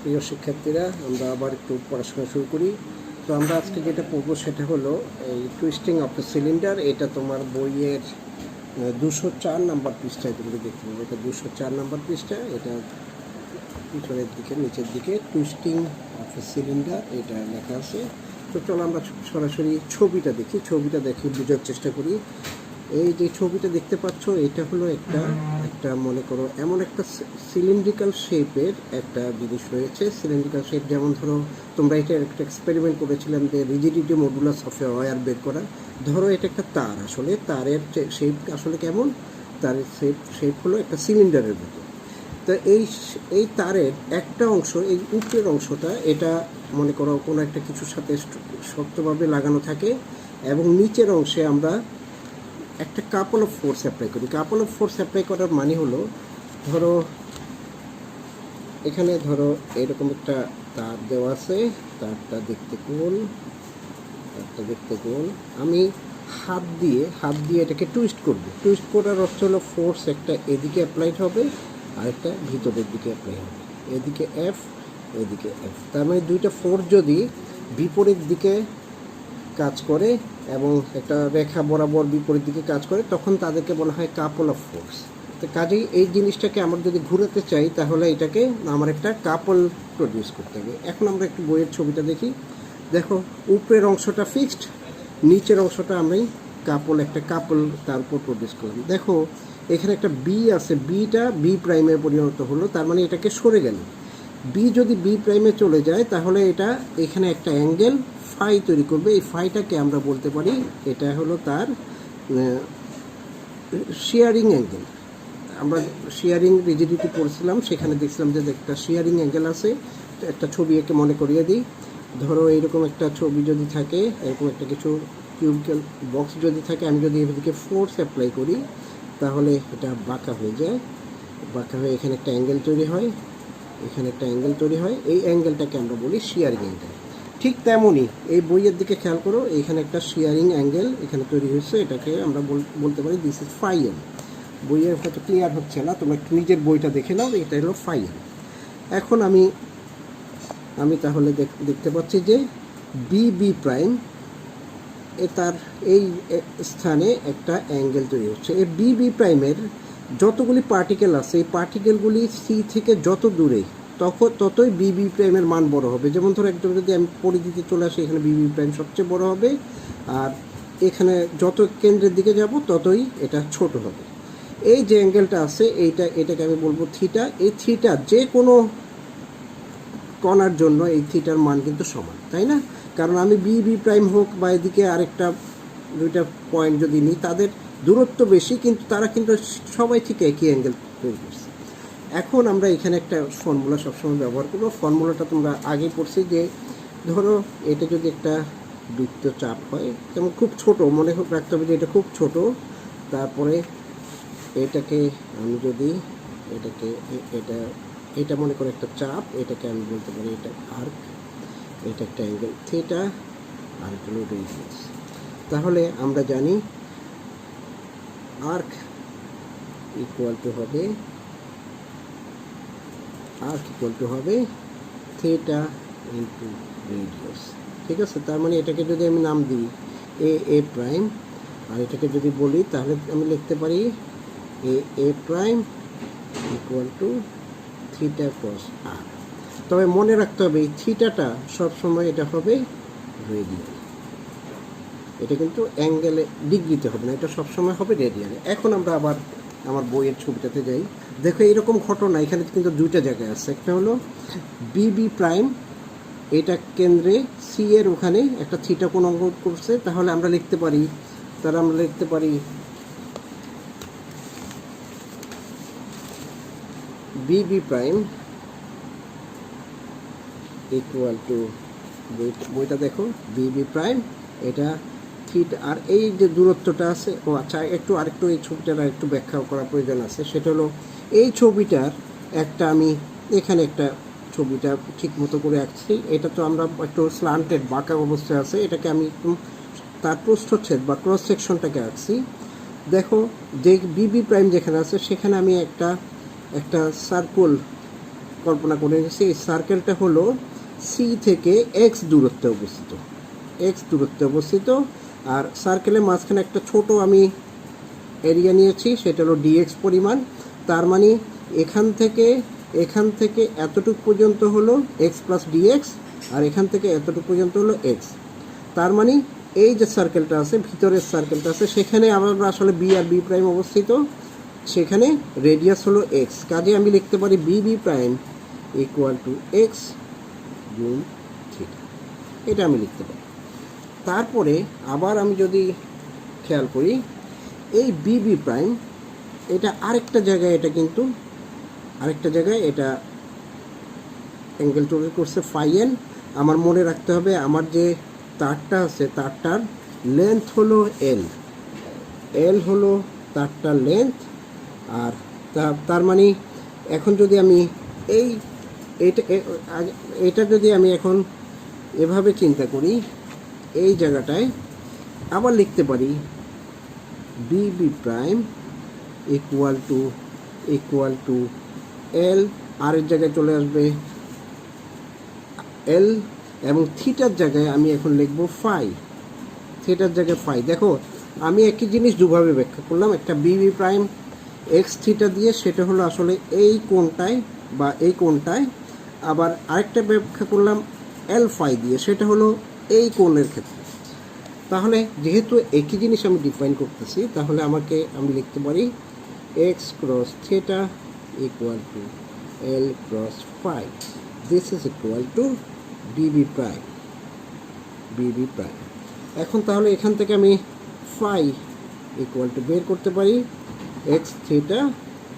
প্রিয় শিক্ষার্থীরা, আমরা আবার একটু পড়াশোনা শুরু করি। তো আমরা আজকে যেটা পড়বো সেটা হলো এই টুইস্টিং অফ দ্য সিলিন্ডার। এটা তোমার বইয়ের 204 নাম্বার পৃষ্ঠায় তুমি দেখতে পাবে। এটা 204 নাম্বার পৃষ্ঠা। এটা পিছনের দিকে নিচের দিকে টুইস্টিং অফ দ্য সিলিন্ডার এটা লেখা আছে। তো চলো আমরা সরাসরি ছবিটা দেখি, ছবিটা দেখে বোঝার চেষ্টা করি। এই যে ছবিটা দেখতে পাচ্ছ, এটা হলো একটা মনে করো এমন একটা সিলিন্ড্রিক্যাল শেপের একটা জিনিস রয়েছে। সিলিন্ড্রিক্যাল শেপ, যেমন ধরো তোমরা এটা একটা এক্সপেরিমেন্ট করেছিলাম যে rigidity modulus of a wire বের করা। ধরো এটা একটা তার, আসলে তারের শেপ আসলে কেমন, তারের শেপ হলো একটা সিলিন্ডারের মতো। তো এই তারের একটা অংশ, এই উপরের অংশটা, এটা মনে করো কোনো একটা কিছুর সাথে শক্তভাবে লাগানো থাকে, এবং নিচের অংশে আমরা একটা কাপল অফ ফোর্স অ্যাপ্লাই করি। কাপল অফ ফোর্স অ্যাপ্লাই করার মানে হলো, ধরো এখানে ধরো এরকম একটা তার দেওয়া আছে, তারটা দেখতে গোল। আমি হাত দিয়ে এটাকে টুইস্ট করব। টুইস্ট করার অর্থ হলো ফোর্স একটা এদিকে অ্যাপ্লাইড হবে আর একটা ভিতরের দিকে অ্যাপ্লাই হবে। এদিকে এফ, এদিকে এফ। তার মানে দুইটা ফোর্স যদি বিপরীত দিকে কাজ করে এবং একটা রেখা বরাবর বিপরীত দিকে কাজ করে, তখন তাদেরকে বলা হয় কাপল অফ ফোর্স। তো কাজেই এই জিনিসটাকে আমরা যদি ঘুরাতে চাই, তাহলে এটাকে আমার একটা কাপল প্রডিউস করতে হবে। এখন আমরা একটু বইয়ের ছবিটা দেখি। দেখো, উপরের অংশটা ফিক্সড, নিচের অংশটা আমি একটা কাপল তার উপর প্রডিউস করলাম। দেখো এখানে একটা বি আছে, বিটা বি প্রাইমে পরিণত হলো, তার মানে এটাকে সরে গেল। বি যদি বি প্রাইমে চলে যায়, তাহলে এটা এখানে একটা অ্যাঙ্গেল ফাই তৈরি করবে। এই ফাইটাকে আমরা বলতে পারি এটা হলো তার শেয়ারিং অ্যাঙ্গেল। আমরা শেয়ারিং রিজিডিটি পড়ছিলাম, সেখানে দেখছিলাম যে একটা শেয়ারিং অ্যাঙ্গেল আছে। একটা ছবি একে মনে করিয়ে দিই। ধরো এইরকম একটা ছবি যদি থাকে, এরকম একটা কিছু কিউবিক্যাল বক্স যদি থাকে, আমি যদি এদিকে ফোর্স অ্যাপ্লাই করি, তাহলে এটা বাঁকা হয়ে যায়। বাঁকা হয়ে এখানে একটা অ্যাঙ্গেল তৈরি হয়, এখানে একটা অ্যাঙ্গেল তৈরি হয়। এই অ্যাঙ্গেলটাকে আমরা বলি শেয়ারিং অ্যাঙ্গেল। ঠিক তেমনই এই বইয়ের দিকে খেয়াল করো, এখানে একটা শেয়ারিং অ্যাঙ্গেল এখানে তৈরি হয়েছে। এটাকে আমরা বলতে পারি দিস ইজ ফাই এম। বইয়ের হয়তো ক্লিয়ার হচ্ছে না, তোমরা একটু নিজের বইটা দেখে নাও। এটা হলো ফাই এম। এখন আমি তাহলে দেখতে পাচ্ছি যে বি প্রাইম তার এই স্থানে একটা অ্যাঙ্গেল তৈরি হচ্ছে। এই বি প্রাইমের যতগুলি পার্টিকেল আছে, এই পার্টিকেলগুলি সি থেকে যত দূরে, ততই বি প্রাইমের মান বড় হবে। যেমন ধরো একদম যদি আমি পরিধিতে চলে আসি, এখানে বি প্রাইম সবচেয়ে বড় হবে, আর এখানে যত কেন্দ্রের দিকে যাব ততই এটা ছোট হবে। এই যে অ্যাঙ্গেলটা আছে, এটাকে আমি বলবো থিটা। এই থিটা যে কোনো কণার জন্য এই থিটার মান কিন্তু সমান, তাই না? কারণ আমি বি প্রাইম হোক বা এদিকে আরেকটা দুইটা পয়েন্ট যদি নিই, তাদের দূরত্ব বেশি, কিন্তু তারা কিন্তু সবাই ঠিক একই অ্যাঙ্গেল তৈরি করছে। এখন আমরা এখানে একটা ফর্মুলা সবসময় ব্যবহার করবো। ফর্মুলাটা তোমরা আগে পড়ছি যে, ধরো এটা যদি একটা বৃত্ত চাপ হয়, যেমন খুব ছোট মনে রাখতে হবে যে এটা খুব ছোট। তারপরে এটাকে আমি যদি এটা মনে করে একটা চাপ, এটাকে আমি বলতে পারি এটা আর্ক, এটা একটা অ্যাঙ্গেল থিটা, আর এটা হলো রেডিয়াস। তাহলে আমরা জানি আর্ক ইকুয়াল টু হবে থিটা ইন্টু রেডিয়াস। ঠিক আছে? তার মানে এটাকে যদি আমি নাম দিই এ প্রাইম, আর এটাকে যদি বলি, তাহলে আমি লিখতে পারি A prime equal to theta cross R. তবে মনে রাখতে হবে এই থিটাটা সবসময় এটা হবে রেডিয়াল। এটা কিন্তু অ্যাঙ্গেলে ডিগ্রিতে হবে না, এটা সবসময় হবে রেডিয়ালে। এখন আমরা আবার আমার বইয়ের ছবিটাতে যাই। দেখো এইরকম ঘটনা এখানে কিন্তু দুইটা জায়গায় আছে। একটা হলো বি প্রাইম, এটা কেন্দ্রে সি এর ওখানে একটা থিটা কোণ অঙ্কন করছে। তাহলে আমরা লিখতে পারি বি প্রাইম ইকুয়াল টু, বইটা দেখো, বি প্রাইম এটা থিটা, আর এই যে দূরত্বটা আছে, ও আচ্ছা আরেকটু এই ছবিটার আরেকটু ব্যাখ্যা করার প্রয়োজন আছে। সেটা হলো এই ছবিটার একটা আমি এখানে একটা ছবিটা ঠিক মতো করে আঁকছি। এটা তো আমরা একটু স্ল্যান্টেড বাঁকা অবস্থায় আছে, এটাকে আমি তার প্রস্থচ্ছেদ বা ক্রস সেকশনটাকে আঁকছি। দেখো যে বি প্রাইম যেখানে আছে, সেখানে আমি একটা সার্কুল কল্পনা করে নিয়েছি এই সার্কেলটা হলো সি থেকে এক্স দূরত্বে অবস্থিত, আর সার্কেলের মাঝখানে একটা ছোট আমি এরিয়া নিয়েছি, সেটা হলো ডিএক্স পরিমাণ। তার মানে এখান থেকে এতটুকু পর্যন্ত হলো এক্স প্লাস ডিএক্স, আর এখান থেকে এতটুকু পর্যন্ত হলো এক্স। তার মানে এই যে সার্কেলটা আছে, ভিতরের সার্কেলটা আছে, সেখানে আমরা আসলে বি আর বি প্রাইম অবস্থিত, সেখানে রেডিয়াস হলো এক্স। কাজে আমি লিখতে পারি B B prime equal to X গুণ থিটা, এটা আমি লিখতে পারি। তারপরে আবার আমি যদি খেয়াল করি, এই বি বি প্রাইম এটা আরেকটা জায়গায় এটা অ্যাঙ্গেল তৈরি করছে ফাই এন। আমার মনে রাখতে হবে আমার যে তারটা আছে তারটার লেন্থ হলো এল হলো তারটার লেন্থ। আর তার মানে এখন যদি আমি এটা যদি আমি এখন এভাবে চিন্তা করি, এই জায়গাটায় আবার লিখতে পারি B B prime equal to L, আর এর জায়গায় চলে আসবে এল, এবং থিটার জায়গায় আমি এখন লিখব ফাই, থিটার জায়গায় ফাই। দেখো আমি একই জিনিস দুভাবে ব্যাখ্যা করলাম, একটা B B prime X theta দিয়ে, সেটা হলো আসলে এই কোণটায়, আবার আরেকটা ব্যাখ্যা করলাম এল ফাই দিয়ে, সেটা হলো এই কোণের ক্ষেত্রে। তাহলে যেহেতু একই জিনিস আমি ডিফাইন করতেছি, তাহলে আমি লিখতে পারি X cross theta equal to L cross phi, this is equal to BB prime. এখন তাহলে এখান থেকে আমি ফাই ইকুয়াল টু বের করতে পারি X theta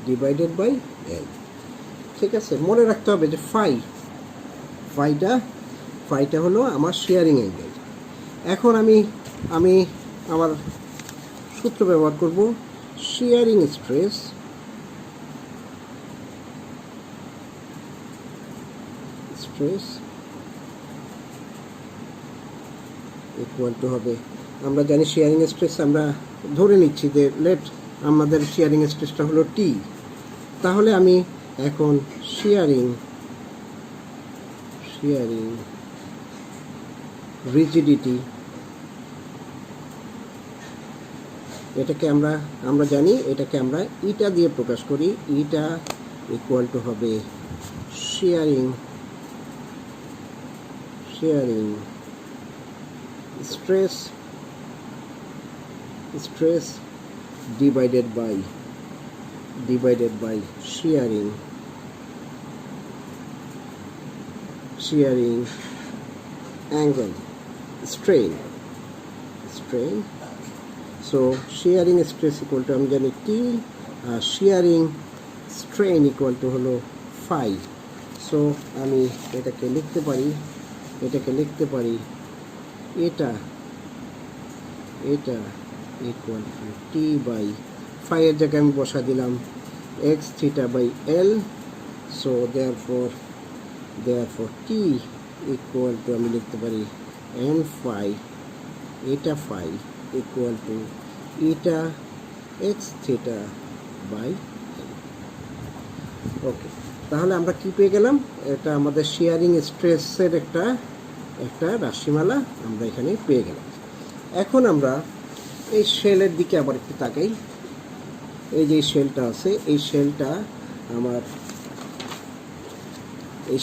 divided by L. ঠিক আছে, মনে রাখতে হবে যে ফাইটা হলো আমার শেয়ারিং অ্যাঙ্গেল। এখন আমি আমার সূত্র ব্যবহার করব, শেয়ারিং স্ট্রেস ইকুয়াল টু হবে, আমরা জানি শেয়ারিং স্ট্রেস, আমরা ধরে নিচ্ছি যে আমাদের শেয়ারিং স্ট্রেসটা হলো টি। তাহলে আমি এখন শেয়ারিং রিজিডিটি, এটাকে আমরা জানি, এটাকে আমরা ইটা দিয়ে প্রকাশ করি। ইটা ইকুয়াল টু হবে shearing stress divided by shearing angle strain. So shearing stress equal to আমি জানি টি, আর শেয়ারিং স্ট্রেন ইকুয়াল টু হলো ফাই। সো আমি এটাকে লিখতে পারি এটা equal to T by phi, এর জায়গায় আমি বসা দিলাম X theta by L. So therefore T equal to আমি লিখতে পারি এন ফাই, এটা phi equal to eta x theta by L. ওকে, তাহলে আমরা কি পেয়ে গেলাম? এটা আমাদের শেয়ারিং স্ট্রেসের একটা রাশিমালা আমরা এখানে পেয়ে গেলাম। এখন আমরা এই শেলের দিকে আবার একটু তাকাই। এই যে শেলটা আছে, এই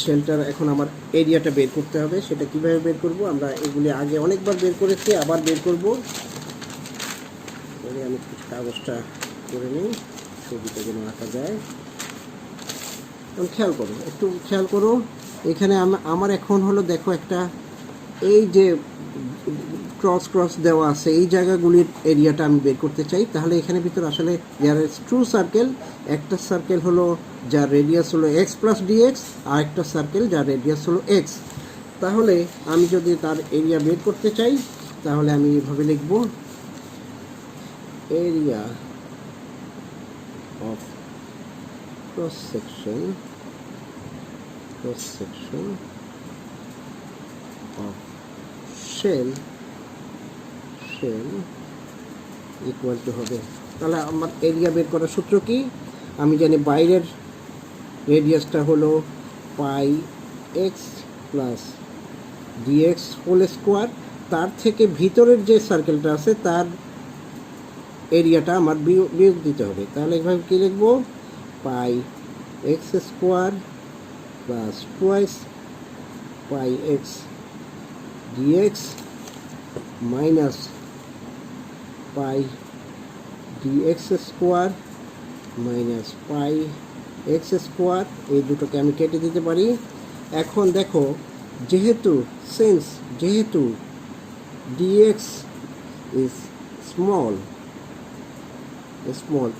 শেলটার এখন আমার এরিয়াটা বের করতে হবে। সেটা কিভাবে বের করব? আমরা এগুলি আগে অনেকবার বের করেছি, আবার বের করব। আমি কাগজটা করে নিই, ছবিটা যেন আঁকা যায়। একটু খেয়াল করো, এখানে আমার এখন হলো, দেখো একটা এই যে ক্রস দেওয়া আছে, এই জায়গাগুলির এরিয়াটা আমি বের করতে চাই। তাহলে এখানে ভিতরে আসলে ট্রু সার্কেল, একটা সার্কেল হলো যার রেডিয়াস হলো এক্স প্লাস ডিএক্স, আর একটা সার্কেল যার রেডিয়াস হলো এক্স। তাহলে আমি যদি তার এরিয়া বের করতে চাই, তাহলে আমি এভাবে লিখব, area of cross section of shell equal to হবে, তাহলে আমার এরিয়া বের করার সূত্র কি? আমি জানি বাইরের রেডিয়াসটা হলো pi x plus dx whole square, তার থেকে ভিতরের যে সার্কেলটা আছে তার এরিয়াটা আমার বিয়োগ দিতে হবে। তাহলে এইভাবে কী লিখবো, pi x square plus twice pi x dx minus pi dx square minus pi x square, এই দুটোকে আমি কেটে দিতে পারি। এখন দেখো, যেহেতু ডিএক্স ইজ স্মল,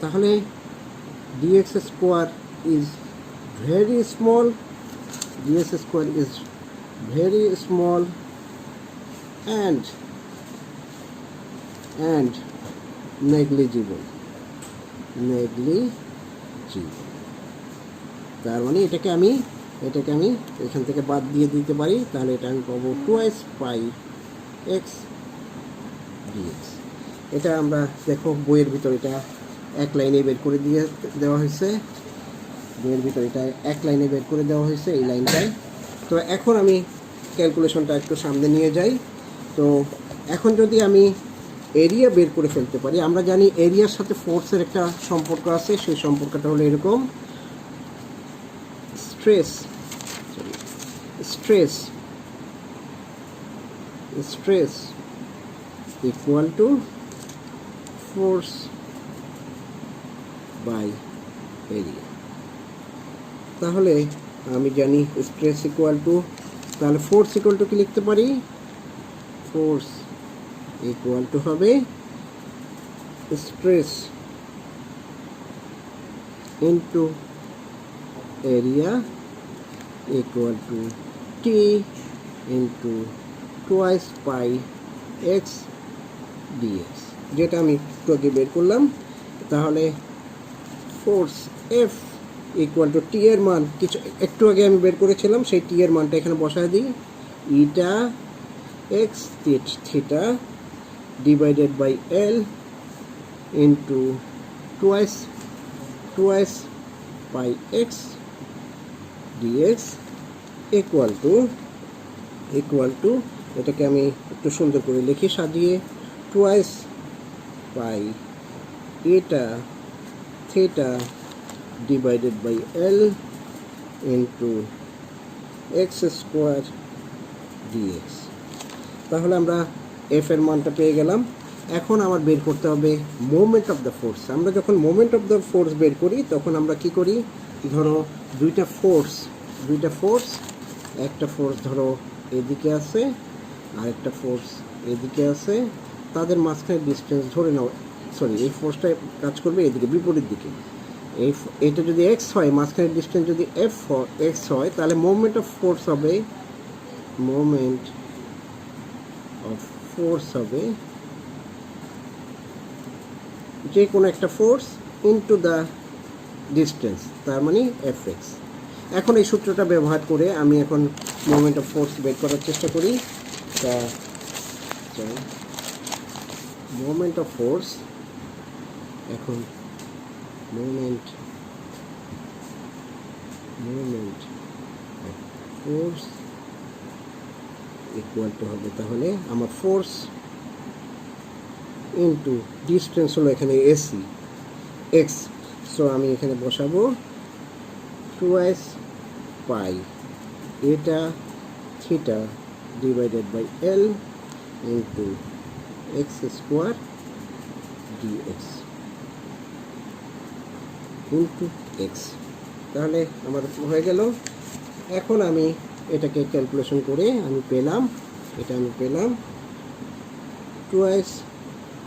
তাহলে dx square is very small, dx square is very small and negligible. তার মানে এটাকে আমি এখান থেকে বাদ দিয়ে দিতে পারি। তাহলে এটা আমি পাবো টুয়াইস পাই এক্স ডিএক্স। এটা আমরা দেখো বইয়ের ভিতর এটা এক লাইনে বের করে দেওয়া হয়েছে, এই লাইনটায়। তো এখন আমি ক্যালকুলেশনটা একটু সামনে নিয়ে যাই। তো এখন যদি আমি এরিয়া বের করে ফেলতে পারি, আমরা জানি এরিয়ার সাথে ফোর্সের একটা সম্পর্ক আছে, সেই সম্পর্কটা হলো এরকম, stress equal to force by area. তাহলে আমি জানি স্ট্রেস ইকুয়াল টু, তাহলে ফোর্স ইকুয়াল টু কি লিখতে পারি, ফোর্স ইকুয়াল টু হবে stress into area equal to T into twice pi x DX, যেটা আমি একটু আগে বের করলাম। তাহলে force F equal to T এর মান একটু আগে আমি বের করেছিলাম, সেই টি এর মানটা এখানে বসায় দিই, eta x theta divided by L into twice pi x dx equal to এটাকে আমি একটু সুন্দর করে লিখি সাজিয়ে, twice pi eta theta divided by L into X square DX. তাহলে আমরা এফ এর মানটা পেয়ে গেলাম। এখন আমার বের করতে হবে মোমেন্ট অফ দ্য ফোর্স। আমরা যখন মোমেন্ট অফ দ্য ফোর্স বের করি তখন আমরা কি করি, ধরো দুইটা ফোর্স, একটা ফোর্স ধরো এদিকে আছে আর একটা ফোর্স এদিকে আছে, তাদের মাঝখানে ডিস্টেন্স ধরে নাও, এই ফোর্সটা কাজ করবে এদিকে বিপরীত দিকে। এটা যদি এক্স হয়, মাঝখানে ডিস্টেন্স যদি এক্স হয়, তাহলে মোমেন্ট অফ ফোর্স হবে যে কোনো একটা ফোর্স ইনটু দ্য ডিস্টেন্স, তার মানে এফ এক্স। এখন এই সূত্রটা ব্যবহার করে আমি এখন মোমেন্ট অফ ফোর্স বের করার চেষ্টা করি। তা মোমেন্ট অফ ফোর্স, এখন moment of force equal to হবে, তাহলে আমার ফোর্স ইনটু ডিস্টেন্স হলো এখানে এসি এক্স, সো আমি এখানে বসাবো twice pi eta theta divided by L into X square DX into X. তাহলে আমার হয়ে গেল। এখন আমি এটাকে ক্যালকুলেশন করে আমি পেলাম twice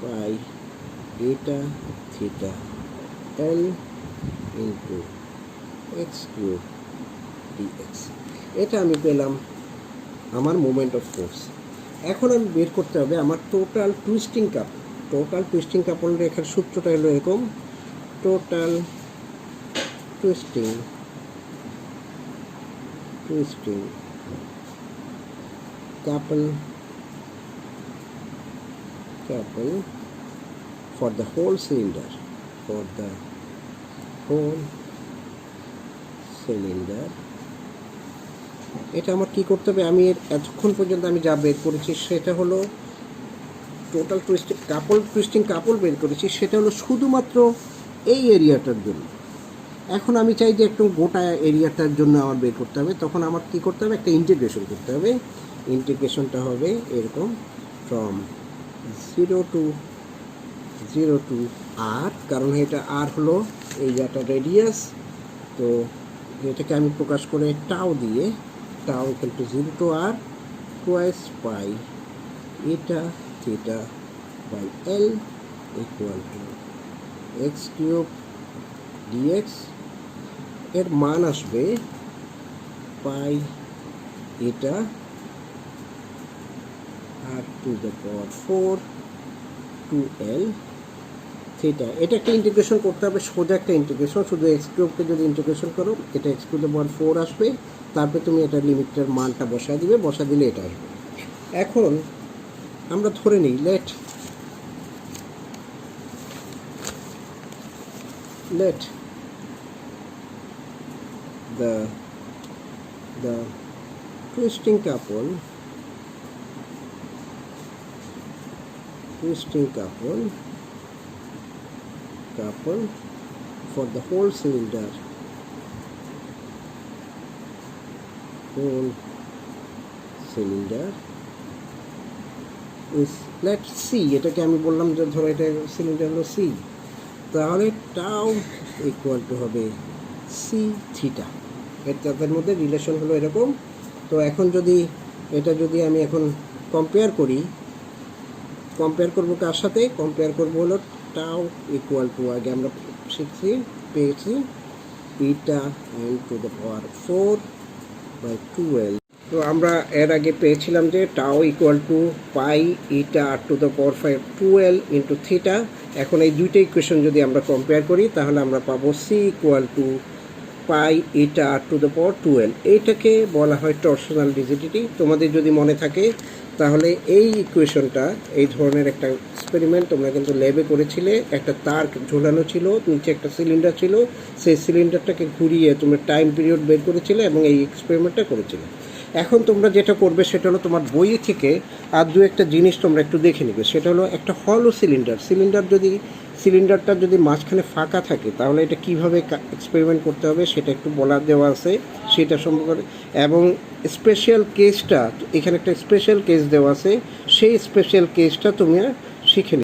pi eta theta L into X cube DX. এটা আমি পেলাম আমার মোমেন্ট অফ ফোর্স। এখন আমি বের করতে হবে আমার টোটাল টুইস্টিং কাপল রেখার সূত্রটা হলো এরকম, total twisting couple for the whole cylinder, এটা আমার কি করতে হবে, আমি এতক্ষণ পর্যন্ত আমি যা বের করেছি সেটা হলো টোটাল টুইস্টিং কাপল বের করেছি, সেটা হলো শুধুমাত্র এই এরিয়াটার জন্য। এখন আমি চাই যে একটু গোটা এরিয়াটার জন্য আমার বের করতে হবে, তখন আমার কি করতে হবে, একটা ইন্টিগ্রেশন করতে হবে। ইন্টিগ্রেশনটা হবে এরকম, ফ্রম 0 to r, কারণ এটা আর হলো এই একটা রেডিয়াস, তো এটাকে আমি প্রকাশ করে টাও দিয়ে, tau equal to 0 to r twice pi eta theta by L equal to x cube dx. এর মান আসবে pi eta R to the power 4 2l theta. এটা একটা ইন্টিগ্রেশন করতে হবে, সোজা একটা ইন্টিগ্রেশন, শুধু এক্স কিউবকে যদি ইন্টিগ্রেশন করো এটা এক্স টু দ্য পাওয়ার 4 আসবে, তারপরে তুমি এটা লিমিটের মানটা বসা দিবে, বসা দিলে এটা আসবে। এখন আমরা ধরে নিই let the twisting couple for the whole cylinder is, let's see, এটাকে আমি বললাম যে ধরো এটা সিলিন্ডার হলো সি, তাহলে টাও ইকুয়াল টু হবে সি থিটা। এর মধ্যে রিলেশন হলো এরকম। তো এখন যদি এটা যদি আমি এখন কম্পেয়ার করবো কার সাথে, কম্পেয়ার করবো হলো টাও ইকুয়াল টু, আগে আমরা পেয়েছি eta N to the power 4 by 2l। তো আমরা এর আগে পেয়েছিলাম যে tau equal to pi eta R to the power 5 2l into theta. এখন এই দুইটা ইকুয়েশন যদি আমরা কম্পেয়ার করি তাহলে আমরা পাবো C equal to pi eta R to the power 2l। এইটাকে বলা হয় টরশনাল রিজিডিটি। তোমাদের যদি মনে থাকে তাহলে এই ইকুয়েশনটা, এই ধরনের একটা এক্সপেরিমেন্ট তোমরা কিন্তু ল্যাবে করেছিলে, একটা তার ঝোলানো ছিল, নিচে একটা সিলিন্ডার ছিল, সেই সিলিন্ডারটাকে ঘুরিয়ে তোমরা টাইম পিরিয়ড বের করেছিলে এবং এই এক্সপেরিমেন্টটা করেছিলে। এখন তোমরা যেটা করবে সেটা হলো তোমার বই থেকে আর দু একটা জিনিস তোমরা একটু দেখে নেবে। সেটা হলো একটা হলো সিলিন্ডারটা যদি মাঝখানে ফাঁকা থাকে তাহলে এটা কিভাবে এক্সপেরিমেন্ট করতে হবে সেটা একটু বলা দেওয়া আছে, সেটা সম্পর্কে। এবং স্পেশাল কেসটা, এখানে একটা স্পেশাল কেস দেওয়া আছে, সেই স্পেশাল কেসটা তুমি শিখে